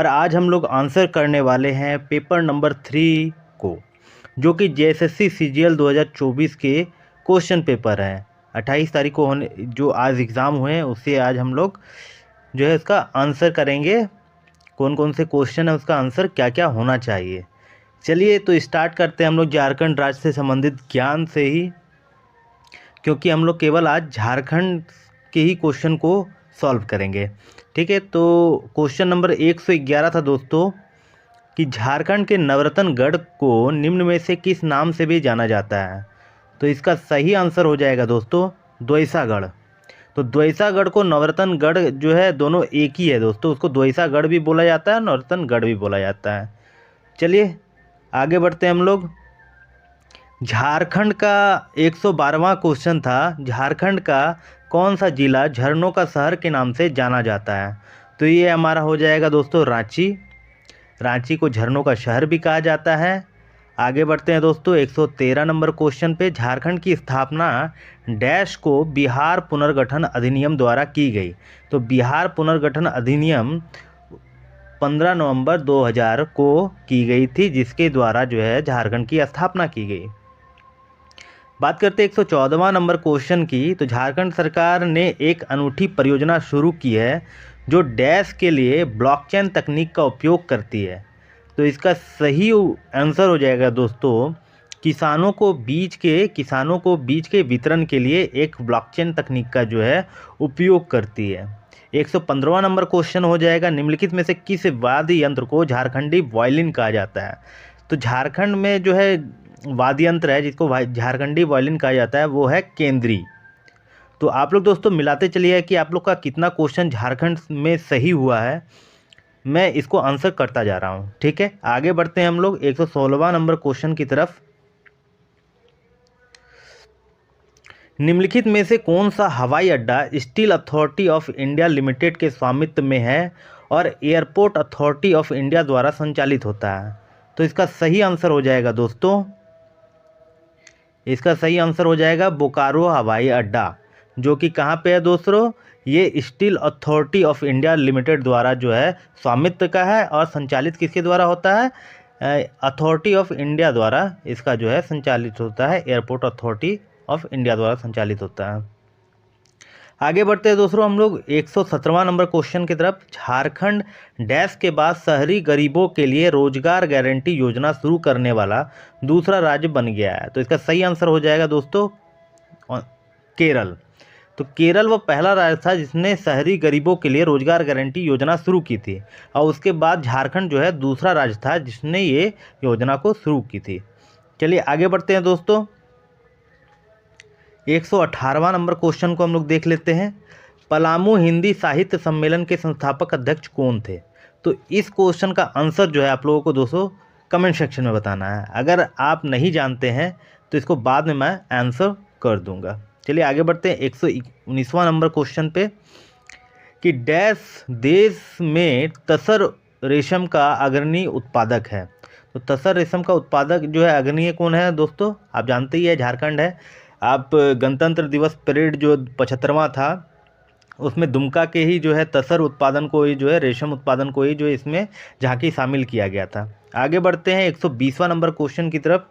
और आज हम लोग आंसर करने वाले हैं पेपर नंबर 3 को, जो कि जेएसएससी सीजीएल 2024 के क्वेश्चन पेपर हैं। 28 तारीख को होने जो आज एग्ज़ाम हुए हैं उससे आज हम लोग जो है उसका आंसर करेंगे। कौन कौन से क्वेश्चन है, उसका आंसर क्या क्या होना चाहिए। चलिए तो स्टार्ट करते हैं हम लोग झारखंड राज्य से संबंधित ज्ञान से ही, क्योंकि हम लोग केवल आज झारखंड के ही क्वेश्चन को सॉल्व करेंगे। ठीक है, तो क्वेश्चन नंबर 111 था दोस्तों कि झारखंड के नवरत्नगढ़ को निम्न में से किस नाम से भी जाना जाता है। तो इसका सही आंसर हो जाएगा दोस्तों द्वैसागढ़। तो द्वैसागढ़ को नवरत्नगढ़ जो है दोनों एक ही है दोस्तों, उसको द्वैसागढ़ भी बोला जाता है, नवरत्नगढ़ भी बोला जाता है। चलिए आगे बढ़ते हैं हम लोग। झारखंड का 112वां क्वेश्चन था, झारखंड का कौन सा जिला झरनों का शहर के नाम से जाना जाता है। तो ये हमारा हो जाएगा दोस्तों रांची। रांची को झरनों का शहर भी कहा जाता है। आगे बढ़ते हैं दोस्तों 113 नंबर क्वेश्चन पे। झारखंड की स्थापना डैश को बिहार पुनर्गठन अधिनियम द्वारा की गई। तो बिहार पुनर्गठन अधिनियम 15 नवंबर 2000 को की गई थी, जिसके द्वारा जो है झारखंड की स्थापना की गई। बात करते हैं 114वां नंबर क्वेश्चन की। तो झारखंड सरकार ने एक अनूठी परियोजना शुरू की है जो डैश के लिए ब्लॉकचेन तकनीक का उपयोग करती है। तो इसका सही आंसर हो जाएगा दोस्तों किसानों को बीज के वितरण के लिए एक ब्लॉकचेन तकनीक का जो है उपयोग करती है। 115वां नंबर क्वेश्चन हो जाएगा, निम्नलिखित में से किस वाद्य यंत्र को झारखंडी वायलिन कहा जाता है। तो झारखंड में जो है वाद्य यंत्र है जिसको झारखंडी वायलिन कहा जाता है वो है केंद्री। तो आप लोग दोस्तों मिलाते चलिए कि आप लोग का कितना क्वेश्चन झारखंड में सही हुआ है। मैं इसको आंसर करता जा रहा हूँ। ठीक है, आगे बढ़ते हैं हम लोग 116वां नंबर क्वेश्चन की तरफ। निम्नलिखित में से कौन सा हवाई अड्डा steel authority of India limited के स्वामित्व में है और एयरपोर्ट अथॉरिटी ऑफ इंडिया द्वारा संचालित होता है। तो इसका सही आंसर हो जाएगा दोस्तों, इसका सही आंसर हो जाएगा बोकारो हवाई अड्डा, जो कि कहाँ पे है दोस्तों, ये steel authority of India limited द्वारा जो है स्वामित्व का है और संचालित किसके द्वारा होता है, अथॉरिटी ऑफ इंडिया द्वारा इसका जो है संचालित होता है, एयरपोर्ट अथॉरिटी ऑफ इंडिया द्वारा संचालित होता है। आगे बढ़ते हैं दोस्तों हम लोग 117वां नंबर क्वेश्चन की तरफ। झारखंड डैश के बाद शहरी गरीबों के लिए रोजगार गारंटी योजना शुरू करने वाला दूसरा राज्य बन गया है। तो इसका सही आंसर हो जाएगा दोस्तों केरल। तो केरल वो पहला राज्य था जिसने शहरी गरीबों के लिए रोजगार गारंटी योजना शुरू की थी, और उसके बाद झारखंड जो है दूसरा राज्य था जिसने ये योजना को शुरू की थी। चलिए आगे बढ़ते हैं दोस्तों 118वां नंबर क्वेश्चन को हम लोग देख लेते हैं। पलामू हिंदी साहित्य सम्मेलन के संस्थापक अध्यक्ष कौन थे। तो इस क्वेश्चन का आंसर जो है आप लोगों को दोस्तों कमेंट सेक्शन में बताना है। अगर आप नहीं जानते हैं तो इसको बाद में मैं आंसर कर दूंगा। चलिए आगे बढ़ते हैं 119वां नंबर क्वेश्चन पे कि डैश देश में तसर रेशम का अग्रणी उत्पादक है। तो तसर रेशम का उत्पादक जो है अग्रणी कौन है दोस्तों, आप जानते ही है झारखंड है। आप गणतंत्र दिवस परेड जो 75वां था उसमें दुमका के ही जो है तसर उत्पादन को ही जो है रेशम उत्पादन को ही जो है इसमें झांकी शामिल किया गया था। आगे बढ़ते हैं 120वां नंबर क्वेश्चन की तरफ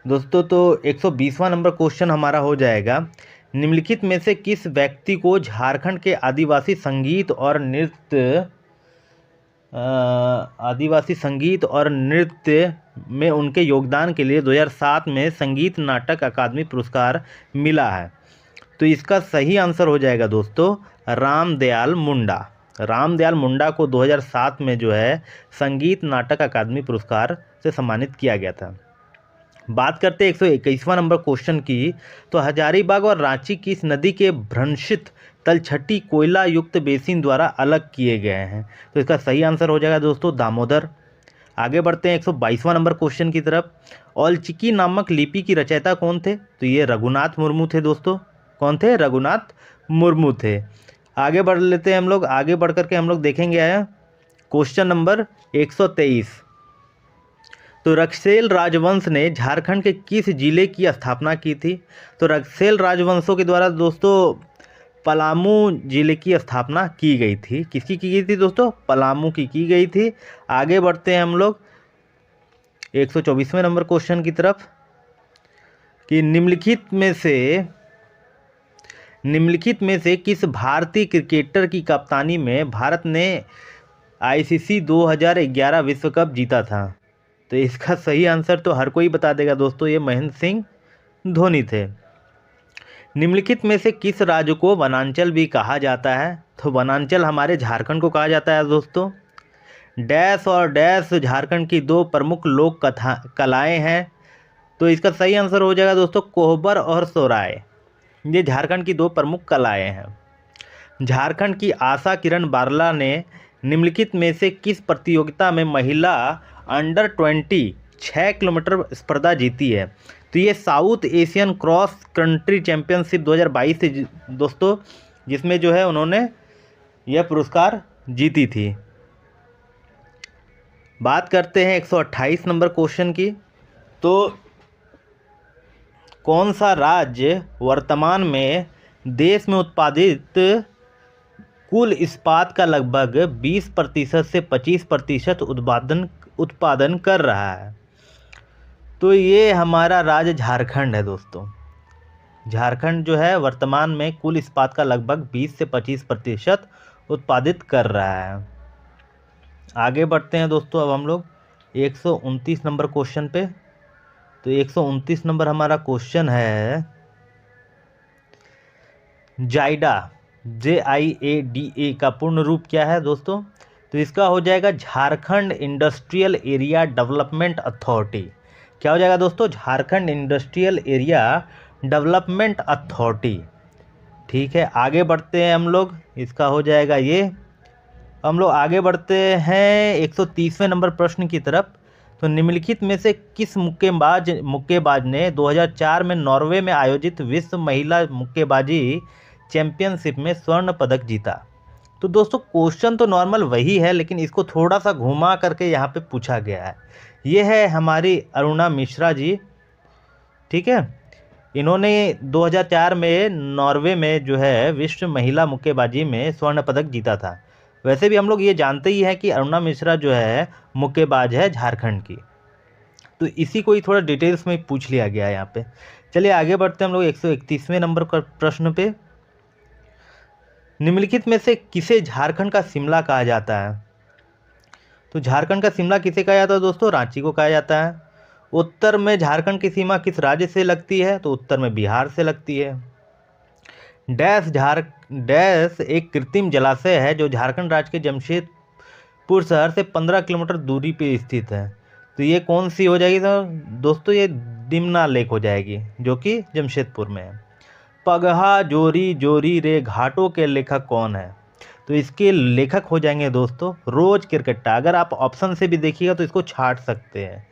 दोस्तों। तो 120वां नंबर क्वेश्चन हमारा हो जाएगा, निम्नलिखित में से किस व्यक्ति को झारखंड के आदिवासी संगीत और नृत्य में उनके योगदान के लिए 2007 में संगीत नाटक अकादमी पुरस्कार मिला है। तो इसका सही आंसर हो जाएगा दोस्तों रामदयाल मुंडा। रामदयाल मुंडा को 2007 में जो है संगीत नाटक अकादमी पुरस्कार से सम्मानित किया गया था। बात करते हैं 121वां नंबर क्वेश्चन की। तो हजारीबाग और रांची किस नदी के भ्रंशित तलछटी कोयला युक्त बेसिन द्वारा अलग किए गए हैं। तो इसका सही आंसर हो जाएगा दोस्तों दामोदर। आगे बढ़ते हैं 122वां नंबर क्वेश्चन की तरफ। औलचिकी नामक लिपि की रचयिता कौन थे। तो ये रघुनाथ मुर्मू थे दोस्तों। कौन थे, रघुनाथ मुर्मू थे। आगे बढ़ लेते हैं हम लोग, आगे बढ़ करके हम लोग देखेंगे आया क्वेश्चन नंबर 123। तो रक्सेल राजवंश ने झारखंड के किस जिले की स्थापना की थी। तो रक्सेल राजवंशों के द्वारा दोस्तों पलामू जिले की स्थापना की गई थी। किसकी की गई थी दोस्तों? पलामू की गई थी। आगे बढ़ते हैं हम लोग 124वें नंबर क्वेश्चन की तरफ कि निम्नलिखित में से किस भारतीय क्रिकेटर की कप्तानी में भारत ने आईसीसी 2011 विश्व कप जीता था? तो इसका सही आंसर तो हर कोई बता देगा दोस्तों, ये महेंद्र सिंह धोनी थे। निम्नलिखित में से किस राज्य को वनांचल भी कहा जाता है? तो वनांचल हमारे झारखंड को कहा जाता है दोस्तों। डैश और डैश झारखंड की दो प्रमुख लोक कलाएं हैं। तो इसका सही आंसर हो जाएगा दोस्तों कोहबर और सोराय। ये झारखंड की दो प्रमुख कलाएं हैं। झारखंड की आशा किरण बारला ने निम्नलिखित में से किस प्रतियोगिता में महिला अंडर 20 6 किलोमीटर स्पर्धा जीती है? तो ये south Asian cross country championship 2022 से दोस्तों, जिसमें जो है उन्होंने यह पुरस्कार जीती थी। बात करते हैं 128 नंबर क्वेश्चन की। तो कौन सा राज्य वर्तमान में देश में उत्पादित कुल इस्पात का लगभग 20% से 25% उत्पादन कर रहा है? तो ये हमारा राज्य झारखंड है दोस्तों। झारखंड जो है वर्तमान में कुल इस्पात का लगभग 20 से 25% उत्पादित कर रहा है। आगे बढ़ते हैं दोस्तों अब हम लोग 129 नंबर क्वेश्चन पे। तो 129 नंबर हमारा क्वेश्चन है जाइडा JIADA का पूर्ण रूप क्या है दोस्तों? तो इसका हो जाएगा Jharkhand industrial area development authority. क्या हो जाएगा दोस्तों? Jharkhand industrial area development authority. ठीक है, आगे बढ़ते हैं हम लोग, इसका हो जाएगा ये। हम लोग आगे बढ़ते हैं 130वें नंबर प्रश्न की तरफ। तो निम्नलिखित में से किस मुक्केबाज ने 2004 में नॉर्वे में आयोजित विश्व महिला मुक्केबाजी चैंपियनशिप में स्वर्ण पदक जीता? तो दोस्तों क्वेश्चन तो नॉर्मल वही है, लेकिन इसको थोड़ा सा घुमा करके यहाँ पे पूछा गया है। ये है हमारी अरुणा मिश्रा जी। ठीक है, इन्होंने 2004 में नॉर्वे में जो है विश्व महिला मुक्केबाजी में स्वर्ण पदक जीता था। वैसे भी हम लोग ये जानते ही हैं कि अरुणा मिश्रा जो है मुक्केबाज है झारखंड की, तो इसी को ही थोड़ा डिटेल्स में पूछ लिया गया है यहाँ पे। चलिए आगे बढ़ते हैं हम लोग 131वें नंबर का प्रश्न पे। निम्नलिखित में से किसे झारखंड का शिमला कहा जाता है? तो झारखंड का शिमला किसे कहा जाता है दोस्तों? रांची को कहा जाता है। उत्तर में झारखंड की सीमा किस राज्य से लगती है? तो उत्तर में बिहार से लगती है। डैश एक कृत्रिम जलाशय है जो झारखंड राज्य के जमशेदपुर शहर से 15 किलोमीटर दूरी पर स्थित है। तो ये कौन सी हो जाएगी दोस्तों? ये डिमना लेक हो जाएगी, जो कि जमशेदपुर में है। पगहा जोरी जोरी रे घाटों के लेखक कौन है? तो इसके लेखक हो जाएंगे दोस्तों रोज किरकट्टा। अगर आप ऑप्शन से भी देखिएगा तो इसको छाट सकते हैं,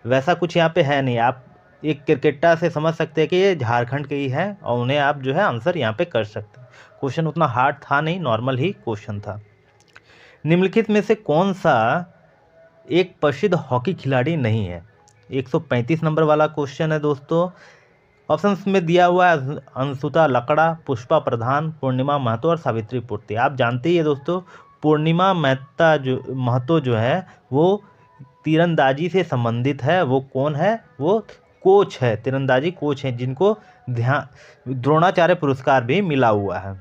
वैसा कुछ यहाँ पे है नहीं। आप एक क्रिकेटा से समझ सकते हैं कि ये झारखंड के ही है और उन्हें आप जो है आंसर यहाँ पे कर सकते हैं। क्वेश्चन उतना हार्ड था नहीं, नॉर्मल ही क्वेश्चन था। निम्नलिखित में से कौन सा एक प्रसिद्ध हॉकी खिलाड़ी नहीं है? 135 नंबर वाला क्वेश्चन है दोस्तों। ऑप्शंस में दिया हुआ है अंशुता लकड़ा, पुष्पा प्रधान, पूर्णिमा महतो और सावित्री पूर्ति। आप जानते ही है दोस्तों, पूर्णिमा महतो जो है वो तीरंदाजी से संबंधित है। वो कौन है? वो कोच है, तीरंदाजी कोच हैं, जिनको द्रोणाचार्य पुरस्कार भी मिला हुआ है।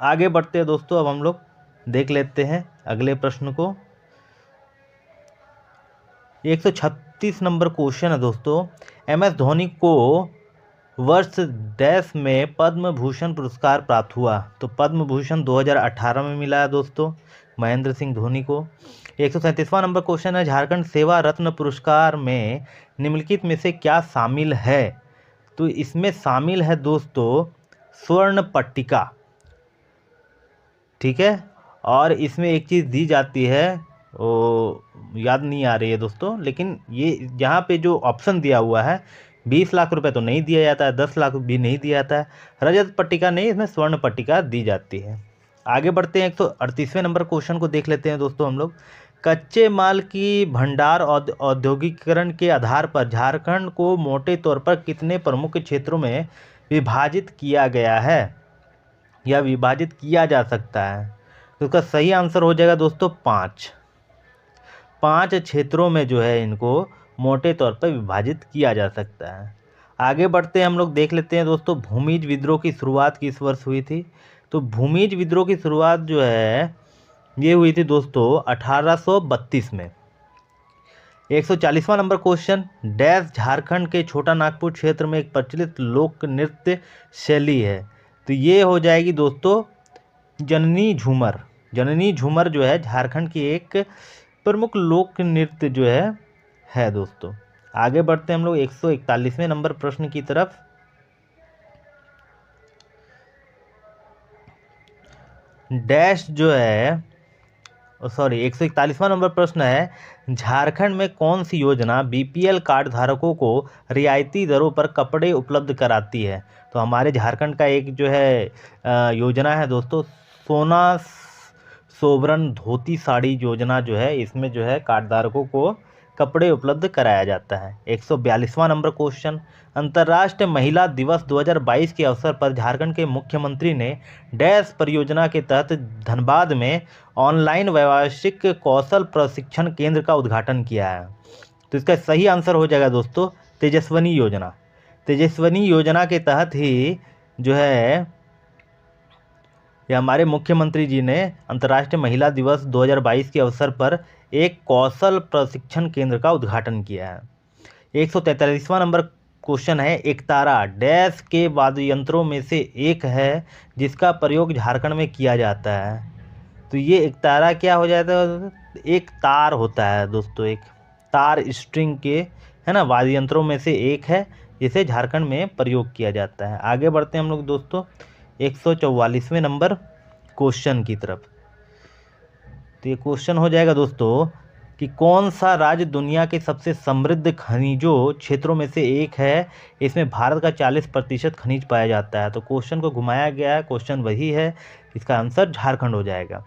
आगे बढ़ते हैं दोस्तों, अब हम लोग देख लेते हैं अगले प्रश्न को। 136 नंबर क्वेश्चन है दोस्तों। MS धोनी को वर्ष डैश में पद्म भूषण पुरस्कार प्राप्त हुआ? तो पद्म भूषण 2018 में मिला है दोस्तों महेंद्र सिंह धोनी को। 137वां नंबर क्वेश्चन है झारखंड सेवा रत्न पुरस्कार में निम्नलिखित में से क्या शामिल है? तो इसमें शामिल है दोस्तों स्वर्ण पट्टिका। ठीक है, और इसमें एक चीज़ दी जाती है, वो याद नहीं आ रही है दोस्तों, लेकिन ये यहाँ पे जो ऑप्शन दिया हुआ है 20 लाख रुपए तो नहीं दिया जाता है, 10 लाख भी नहीं दिया जाता है। रजत पट्टिका नहीं, इसमें स्वर्ण पट्टिका दी जाती है। आगे बढ़ते हैं 138वें नंबर क्वेश्चन को देख लेते हैं दोस्तों हम लोग। कच्चे माल की भंडार औद्योगिकीकरण के आधार पर झारखंड को मोटे तौर पर कितने प्रमुख क्षेत्रों में विभाजित किया गया है? या विभाजित किया जा सकता है? तो इसका सही आंसर हो जाएगा दोस्तों 5 क्षेत्रों में जो है इनको मोटे तौर पर विभाजित किया जा सकता है। आगे बढ़ते हैं हम लोग, देख लेते हैं दोस्तों भूमिज विद्रोह की शुरुआत किस वर्ष हुई थी। तो भूमिज विद्रोह की शुरुआत जो है ये हुई थी दोस्तों 1832 में। 140वां नंबर क्वेश्चन, डैश झारखंड के छोटा नागपुर क्षेत्र में एक प्रचलित लोक नृत्य शैली है। तो ये हो जाएगी दोस्तों जननी झूमर। जननी झूमर जो है झारखंड की एक प्रमुख लोक नृत्य जो है दोस्तों। आगे बढ़ते हैं हम लोग 141वें नंबर प्रश्न की तरफ। डैश जो है 141वां नंबर प्रश्न है, झारखंड में कौन सी योजना बीपीएल कार्ड धारकों को रियायती दरों पर कपड़े उपलब्ध कराती है? तो हमारे झारखंड का एक जो है योजना है दोस्तों, सोना सोबरन धोती साड़ी योजना जो है, इसमें जो है कार्ड धारकों को कपड़े उपलब्ध कराया जाता है। 142वां नंबर क्वेश्चन, अंतर्राष्ट्रीय महिला दिवस 2022 के अवसर पर झारखंड के मुख्यमंत्री ने डैश परियोजना के तहत धनबाद में ऑनलाइन व्यावसायिक कौशल प्रशिक्षण केंद्र का उद्घाटन किया है। तो इसका सही आंसर हो जाएगा दोस्तों तेजस्विनी योजना। तेजस्विनी योजना के तहत ही जो है ये हमारे मुख्यमंत्री जी ने अंतर्राष्ट्रीय महिला दिवस 2022 के अवसर पर एक कौशल प्रशिक्षण केंद्र का उद्घाटन किया है। 143वां नंबर क्वेश्चन है, एकतारा डैश के वाद्य यंत्रों में से एक है जिसका प्रयोग झारखंड में किया जाता है। तो ये एकतारा क्या हो जाता है? एक तार होता है दोस्तों, एक तार स्ट्रिंग के है ना वाद्य यंत्रों में से एक है जिसे झारखंड में प्रयोग किया जाता है। आगे बढ़ते हैं हम लोग दोस्तों 144वें नंबर क्वेश्चन की तरफ। तो ये क्वेश्चन हो जाएगा दोस्तों कि कौन सा राज्य दुनिया के सबसे समृद्ध खनिजों क्षेत्रों में से एक है? इसमें भारत का 40% खनिज पाया जाता है। तो क्वेश्चन को घुमाया गया है, क्वेश्चन वही है, इसका आंसर झारखंड हो जाएगा।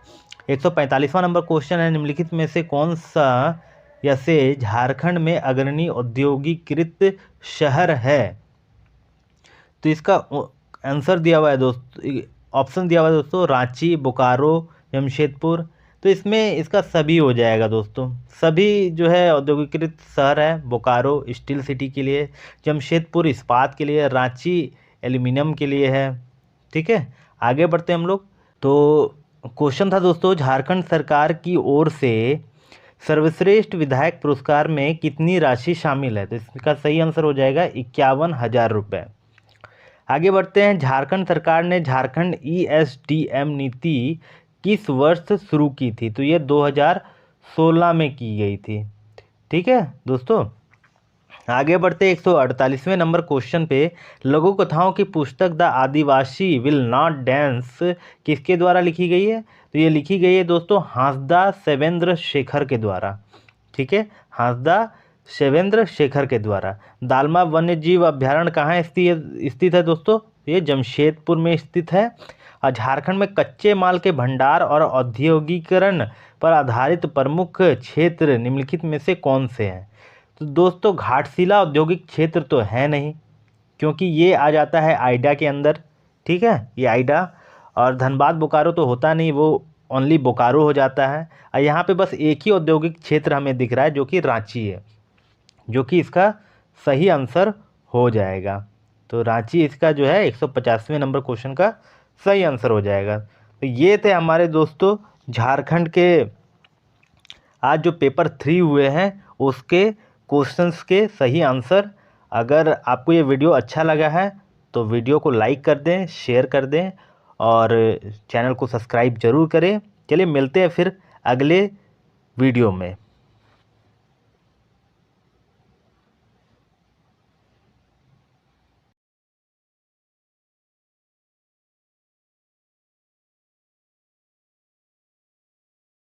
145वां नंबर क्वेश्चन है, निम्नलिखित में से कौन सा या से झारखंड में अग्रणी औद्योगिकीकृत शहर है? तो इसका आंसर दिया हुआ है दोस्तों, ऑप्शन दिया हुआ है दोस्तों, रांची, बोकारो, जमशेदपुर। तो इसमें इसका सभी हो जाएगा दोस्तों। सभी जो है औद्योगिकीकृत शहर है, बोकारो स्टील सिटी के लिए, जमशेदपुर इस्पात के लिए, रांची एल्यूमिनियम के लिए है। ठीक है, आगे बढ़ते हैं हम लोग। तो क्वेश्चन था दोस्तों, झारखंड सरकार की ओर से सर्वश्रेष्ठ विधायक पुरस्कार में कितनी राशि शामिल है? तो इसका सही आंसर हो जाएगा 51,000 रुपये। आगे बढ़ते हैं, झारखंड सरकार ने झारखंड ESDM नीति किस वर्ष शुरू की थी? तो ये 2016 में की गई थी। ठीक है दोस्तों, आगे बढ़ते 148वें नंबर क्वेश्चन पे, लघु कथाओं की पुस्तक the Adivasi will not dance किसके द्वारा लिखी गई है? तो ये लिखी गई है दोस्तों हांसदा शैवेंद्र शेखर के द्वारा। ठीक है, हांसदा शैवेंद्र शेखर के द्वारा। दालमा वन्य जीव अभ्यारण्य कहाँ स्थित है दोस्तों? ये जमशेदपुर में स्थित है। और झारखंड में कच्चे माल के भंडार और औद्योगिकरण पर आधारित प्रमुख क्षेत्र निम्नलिखित में से कौन से हैं? तो दोस्तों घाटशिला औद्योगिक क्षेत्र तो है नहीं, क्योंकि ये आ जाता है आइडा के अंदर। ठीक है, ये आइडा, और धनबाद बोकारो तो होता नहीं, वो ओनली बोकारो हो जाता है। और यहाँ पे बस एक ही औद्योगिक क्षेत्र हमें दिख रहा है जो कि रांची है, जो कि इसका सही आंसर हो जाएगा। तो रांची इसका जो है 150वें नंबर क्वेश्चन का सही आंसर हो जाएगा। तो ये थे हमारे दोस्तों झारखंड के आज जो पेपर 3 हुए हैं उसके क्वेश्चंस के सही आंसर। अगर आपको ये वीडियो अच्छा लगा है तो वीडियो को लाइक कर दें, शेयर कर दें और चैनल को सब्सक्राइब ज़रूर करें। चलिए मिलते हैं फिर अगले वीडियो में।